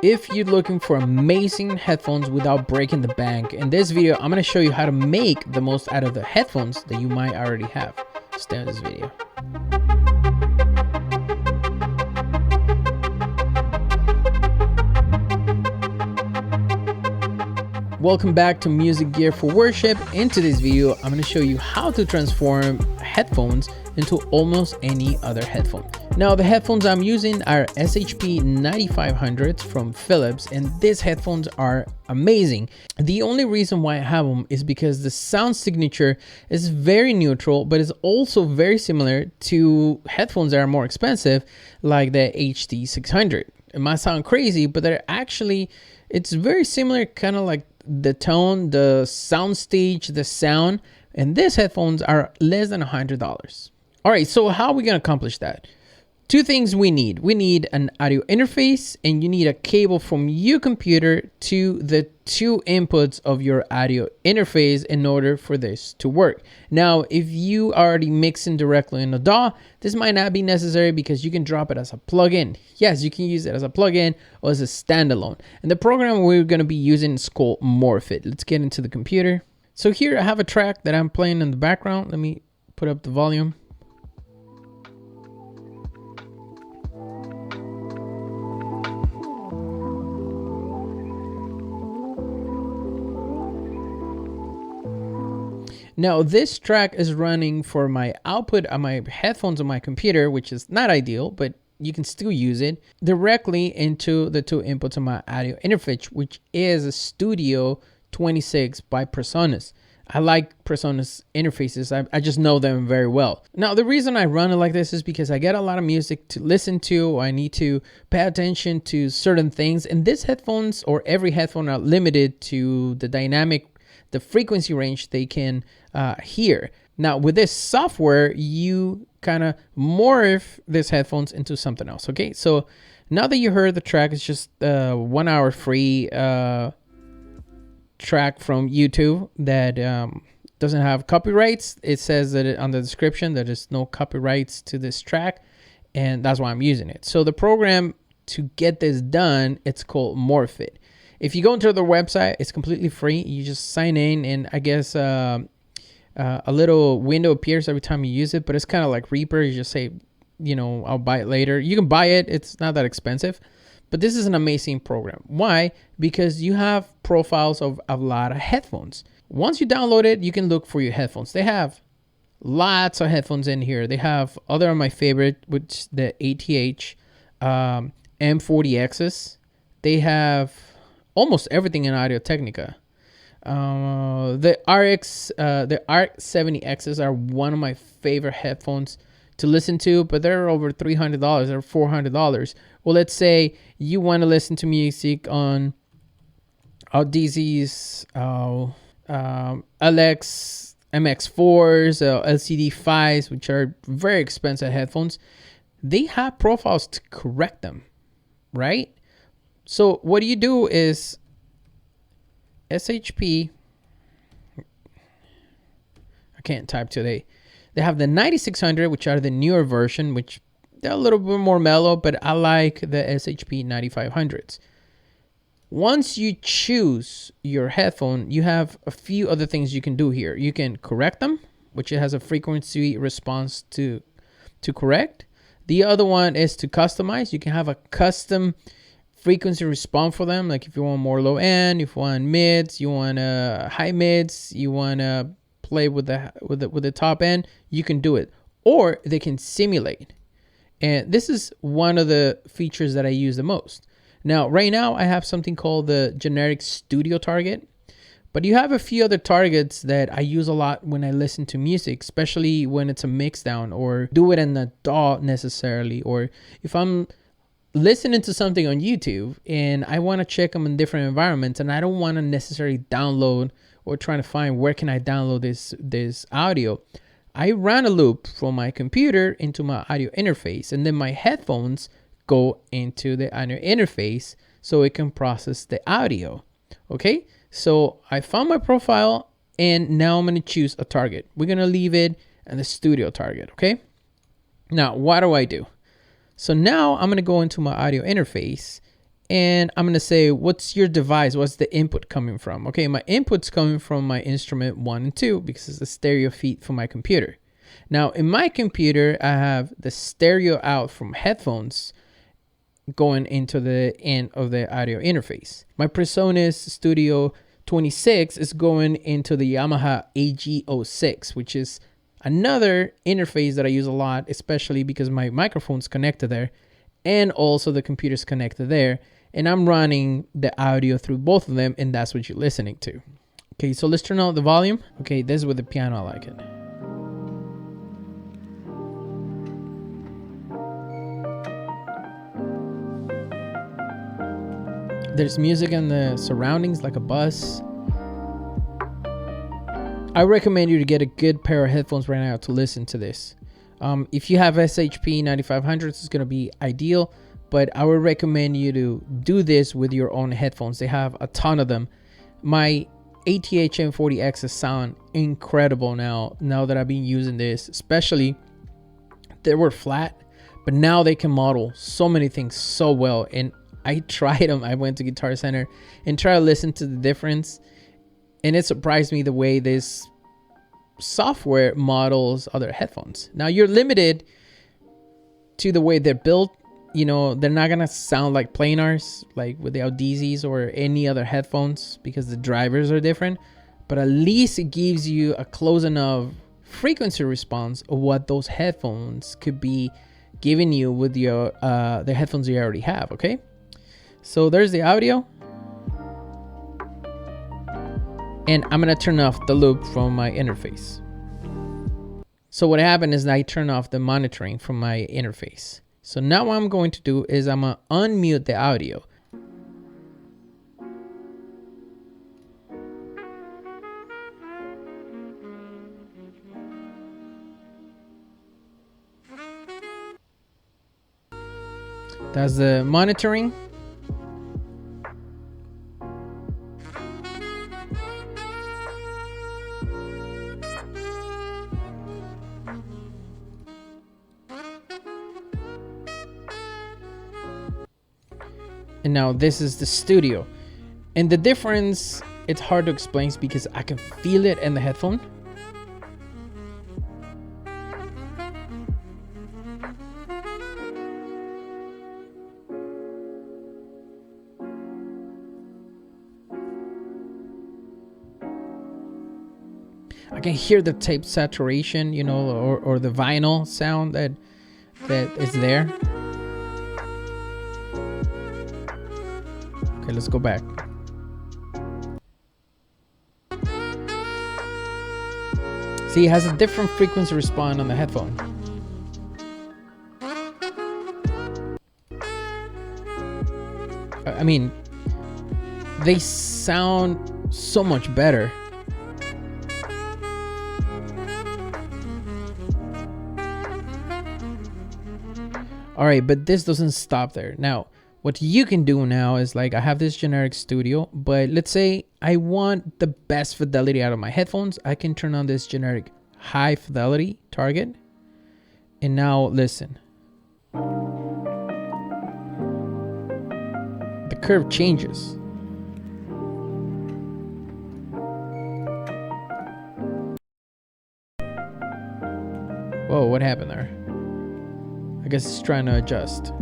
If you're looking for amazing headphones without breaking the bank, in this video I'm going to show you how to make the most out of the headphones that you might already have. Stay in this video. Welcome back to Music Gear for Worship. In today's video I'm going to show you how to transform headphones into almost any other headphone. Now the headphones I'm using are SHP 9500s from Philips, and these headphones are amazing. The only reason why I have them is because the sound signature is very neutral, but is also very similar to headphones that are more expensive, like the HD 600. It might sound crazy, but they're actually, it's very similar, kind of like the tone, the sound stage, the sound, and these headphones are less than $100. All right, so how are we gonna accomplish that? Two things we need. We need an audio interface, and you need a cable from your computer to the two inputs of your audio interface in order for this to work. Now, if you are already mixing directly in the DAW, this might not be necessary because you can drop it as a plugin. Yes, you can use it as a plugin or as a standalone. And the program we're going to be using is called MorphIt. Let's get into the computer. So here I have a track that I'm playing in the background. Let me put up the volume. Now this track is running for my output on my headphones on my computer, which is not ideal, but you can still use it directly into the two inputs of my audio interface, which is a Studio 26 by PreSonus. I like PreSonus interfaces. I just know them very well. Now, the reason I run it like this is because I get a lot of music to listen to. I need to pay attention to certain things. And these headphones, or every headphone, are limited to the frequency range they can hear. Now, with this software, you kind of morph these headphones into something else. Okay, so now that you heard the track, it's just a 1 hour free track from YouTube that doesn't have copyrights. It says that on the description that there's no copyrights to this track, and that's why I'm using it. So the program to get this done, it's called MorphIt. If you go into their website, it's completely free. You just sign in, and I guess a little window appears every time you use it, but it's kind of like Reaper. You just say, you know, I'll buy it later. You can buy it. It's not that expensive, but this is an amazing program. Why? Because you have profiles of a lot of headphones. Once you download it, you can look for your headphones. They have lots of headphones in here. They have other of my favorite, which the ATH M40Xs. They have almost everything in Audio-Technica. The RX70Xs are one of my favorite headphones to listen to, but they're over $300 or $400. Well, let's say you want to listen to music on DZ's LX MX4s, LCD5s, which are very expensive headphones. They have profiles to correct them, right? So what you do is SHP, I can't type today. They have the 9600, which are the newer version, which they're a little bit more mellow, but I like the SHP 9500s. Once you choose your headphone, you have a few other things you can do here. You can correct them, which it has a frequency response to correct. The other one is to customize. You can have a custom frequency response for them, like if you want more low end, if you want mids, you want high mids, you want to play with the top end, you can do it. Or they can simulate, and this is one of the features that I use the most. Now, right now I have something called the generic studio target, but you have a few other targets that I use a lot when I listen to music, especially when it's a mix down, or do it in the DAW necessarily, or if I'm listening to something on YouTube and I want to check them in different environments, and I don't want to necessarily download or trying to find where can I download this audio. I run a loop from my computer into my audio interface, and then my headphones go into the audio interface so it can process the audio. Okay, so I found my profile, and now I'm going to choose a target. We're going to leave it in the studio target. Okay, now what do? So now I'm going to go into my audio interface, And I'm going to say, what's your device? What's the input coming from? Okay, my input's coming from my instrument 1 and 2 because it's a stereo feed for my computer. Now, in my computer, I have the stereo out from headphones going into the end of the audio interface. My PreSonus Studio 26 is going into the Yamaha AG06, which is another interface that I use a lot, especially because my microphone's connected there and also the computer's connected there. And I'm running the audio through both of them, and that's what you're listening to. Okay, so let's turn on the volume. Okay, this is with the piano, I like it. There's music in the surroundings, like a bus. I recommend you to get a good pair of headphones right now to listen to this. If you have SHP 9500s, it's going to be ideal, but I would recommend you to do this with your own headphones. They have a ton of them. My ATH M40Xs sound incredible now that I've been using this, especially they were flat, but now they can model so many things so well. And I tried them. I went to Guitar Center and tried to listen to the difference, and it surprised me the way this software models other headphones. Now you're limited to the way they're built. You know, they're not gonna sound like planars, like with the Audezis or any other headphones, because the drivers are different, but at least it gives you a close enough frequency response of what those headphones could be giving you with your the headphones you already have. Okay, so there's the audio, and I'm gonna turn off the loop from my interface. So what happened is I turned off the monitoring from my interface. So now what I'm going to do is I'm gonna unmute the audio. That's the monitoring. And now this is the studio. And the difference, it's hard to explain because I can feel it in the headphone. I can hear the tape saturation, you know, or the vinyl sound that is there. Okay, let's go back. See, it has a different frequency response on the headphone. I mean, they sound so much better. All right, but this doesn't stop there. Now, what you can do now is, like, I have this generic studio, but let's say I want the best fidelity out of my headphones. I can turn on this generic high fidelity target. And now listen. The curve changes. Whoa, what happened there? I guess it's trying to adjust.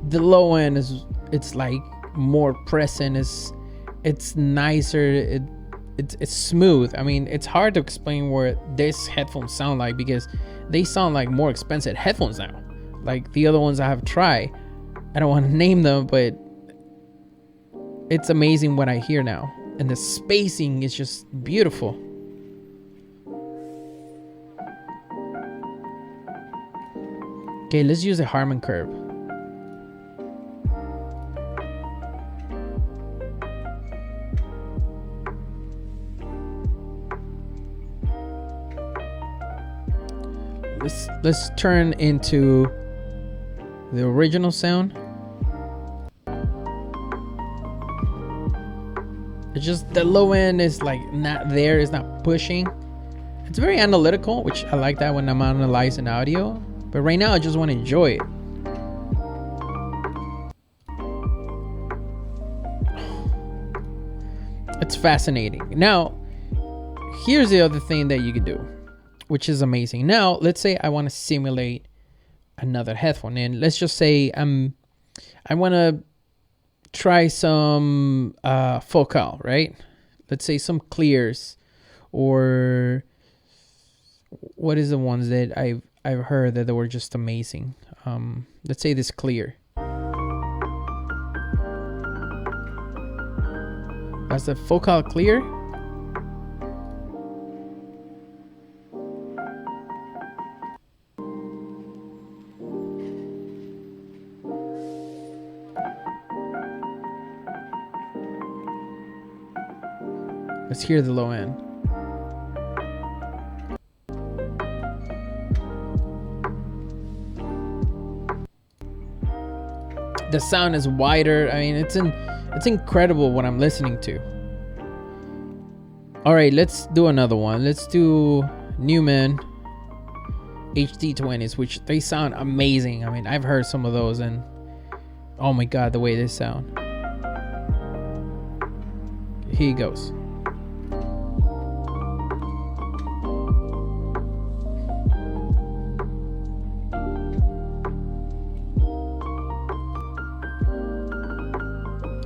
The low end it's like more present, it's nicer, it's smooth. I mean, it's hard to explain what this headphones sound like because they sound like more expensive headphones now. Like the other ones I have tried, I don't want to name them, but it's amazing what I hear now, and the spacing is just beautiful. Okay, let's use the Harman curve. Let's turn into the original sound. It's just the low end is like not there, it's not pushing. It's very analytical, which I like that when I'm analyzing audio. But right now I just want to enjoy it. It's fascinating. Now, here's the other thing that you could do, which is amazing. Now, let's say I want to simulate another headphone, and let's just say I want to try some focal, right? Let's say some clears, or what is the ones that I've heard that they were just amazing. Let's say this clear. That's the focal clear. Let's hear the low end. The sound is wider. I mean, it's incredible what I'm listening to. All right, let's do another one. Let's do Newman HD20s, which they sound amazing. I mean, I've heard some of those, and oh my God, the way they sound. Here he goes.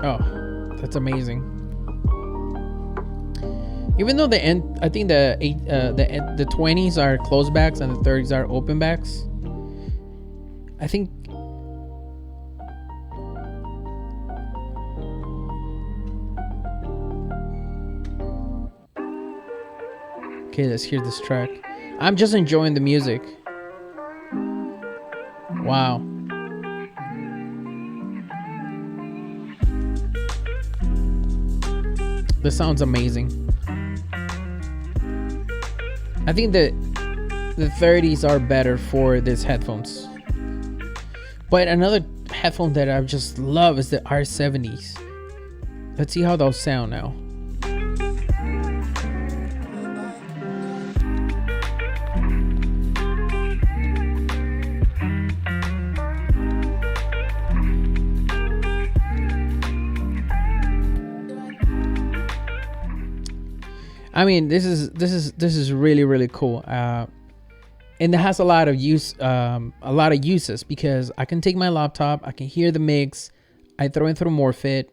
Oh, that's amazing. Even though the end, I think the 20s are closed backs and the 30s are open backs. I think okay, let's hear this track. I'm just enjoying the music. Wow. This sounds amazing. I think that the 30s are better for these headphones. But another headphone that I just love is the R70s. Let's see how those sound now. I mean, this is really cool, and it has a lot of uses because I can take my laptop, I can hear the mix, I throw it through MorphIt.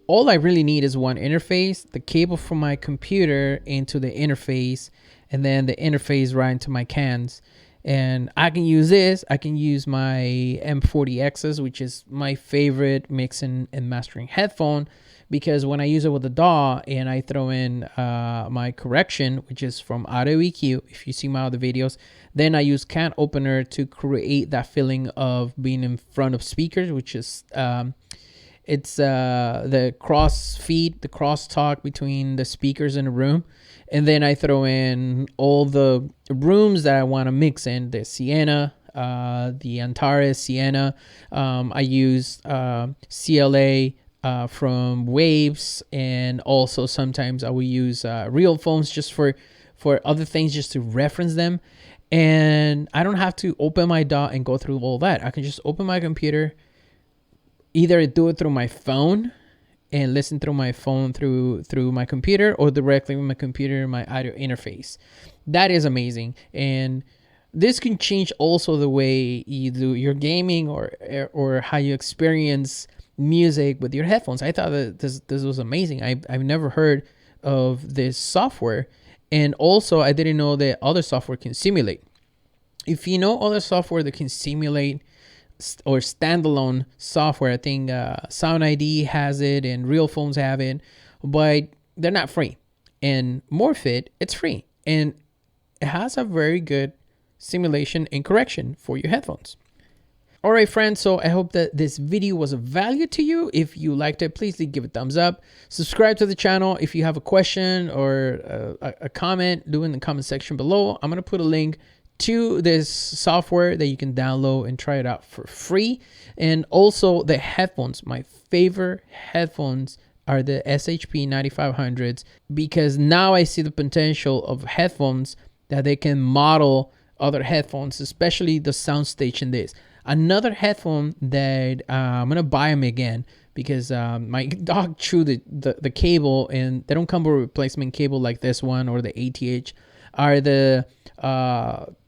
All I really need is one interface, the cable from my computer into the interface, and then the interface right into my cans. And I can use this. I can use my M40Xs, which is my favorite mixing and mastering headphone, because when I use it with the DAW and I throw in my correction, which is from Audio EQ, if you see my other videos, then I use can opener to create that feeling of being in front of speakers, which is it's the cross feed, the cross talk between the speakers in a room. And then I throw in all the rooms that I want to mix in, the Sienna, the Antares Sienna. I use CLA from Waves, and also sometimes I will use real phones just for other things, just to reference them. And I don't have to open my DAW and go through all that. I can just open my computer, either do it through my phone and listen through my phone through my computer, or directly with my computer, my audio interface. That is amazing. And this can change also the way you do your gaming, or how you experience music with your headphones. I thought that this was amazing. I've never heard of this software, and also I didn't know that other software can simulate. If you know other software that can simulate, or standalone software, I think Sound ID has it and Real Phones have it, but they're not free. And MorphIt, it's free, and it has a very good simulation and correction for your headphones. All right, friends, so I hope that this video was of value to you. If you liked it, please give it a thumbs up. Subscribe to the channel. If you have a question or a comment, do it in the comment section below. I'm going to put a link to this software that you can download and try it out for free. And also the headphones, my favorite headphones are the SHP 9500s, because now I see the potential of headphones that they can model other headphones, especially the soundstage in this. Another headphone that I'm gonna buy them again, because my dog chewed the cable, and they don't come with a replacement cable like this one or the ATH, are the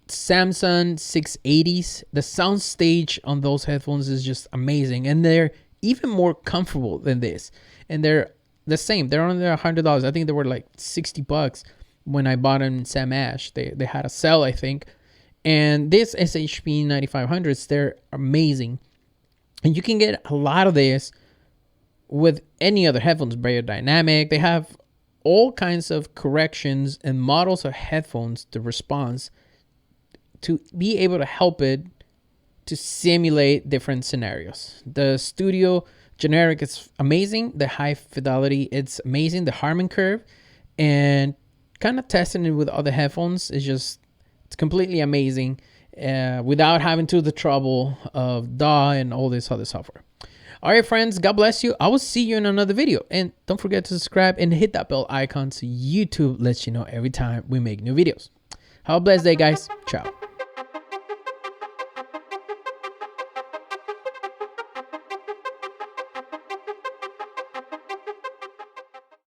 Samsung 680s. The soundstage on those headphones is just amazing, and they're even more comfortable than this, and they're the same. They're only $100. I think they were like $60 when I bought them in Sam Ash. They had a sale, I think. And this SHP 9500s, they're amazing, and you can get a lot of this with any other headphones. Dynamic, they have all kinds of corrections and models of headphones, the response, to be able to help it to simulate different scenarios. The Studio generic is amazing. The high fidelity, it's amazing. The Harman curve, and kind of testing it with other headphones is just, it's completely amazing, without having to the trouble of DAW and all this other software. All right, friends, God bless you. I will see you in another video. And don't forget to subscribe and hit that bell icon so YouTube lets you know every time we make new videos. Have a blessed day, guys. Ciao.